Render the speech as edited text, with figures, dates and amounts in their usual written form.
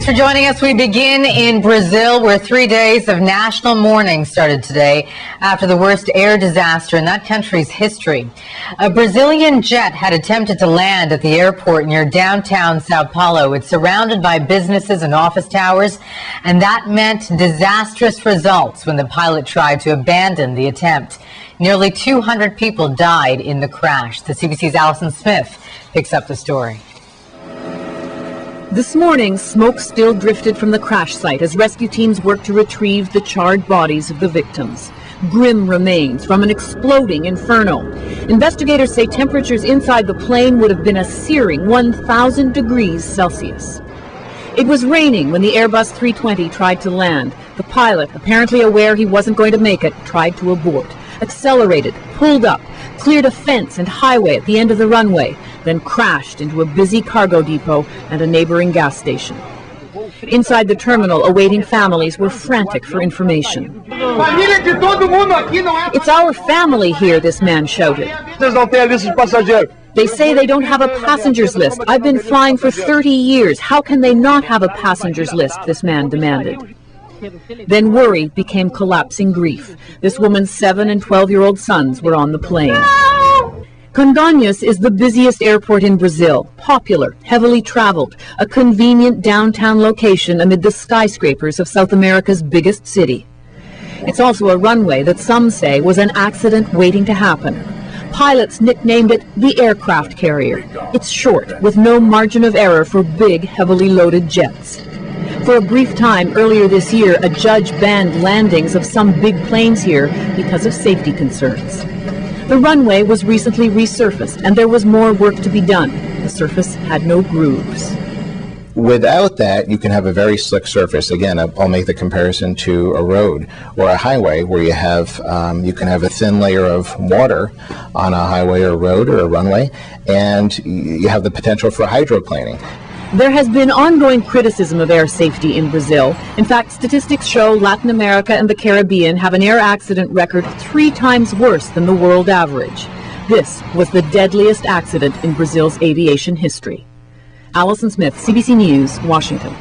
For joining us, we begin in Brazil, where 3 days of national mourning started today after the worst air disaster in that country's history. A Brazilian jet had attempted to land at the airport near downtown Sao Paulo. It's surrounded by businesses and office towers, and that meant disastrous results when the pilot tried to abandon the attempt. Nearly 200 people died in the crash. The CBC's Alison Smith picks up the story. This morning, smoke still drifted from the crash site as rescue teams worked to retrieve the charred bodies of the victims. Grim remains from an exploding inferno. Investigators say temperatures inside the plane would have been a searing 1,000 degrees Celsius. It was raining when the Airbus 320 tried to land. The pilot, apparently aware he wasn't going to make it, tried to abort. Accelerated, pulled up, cleared a fence and highway at the end of the runway, then crashed into a busy cargo depot and a neighboring gas station. Inside the terminal, awaiting families were frantic for information. "It's our family here," this man shouted. "They say they don't have a passenger's list. I've been flying for 30 years. How can they not have a passenger's list?" this man demanded. Then worry became collapsing grief. This woman's 7- and 12-year-old sons were on the plane. Congonhas is the busiest airport in Brazil, popular, heavily traveled, a convenient downtown location amid the skyscrapers of South America's biggest city. It's also a runway that some say was an accident waiting to happen. Pilots nicknamed it the aircraft carrier. It's short, with no margin of error for big, heavily loaded jets. For a brief time earlier this year, a judge banned landings of some big planes here because of safety concerns. The runway was recently resurfaced, and there was more work to be done. The surface had no grooves. Without that, you can have a very slick surface. Again, I'll make the comparison to a road or a highway where you can have a thin layer of water on a highway or road or a runway, and you have the potential for hydroplaning. There has been ongoing criticism of air safety in Brazil. In fact, statistics show Latin America and the Caribbean have an air accident record 3 times worse than the world average. This was the deadliest accident in Brazil's aviation history. Alison Smith, CBC News, Washington.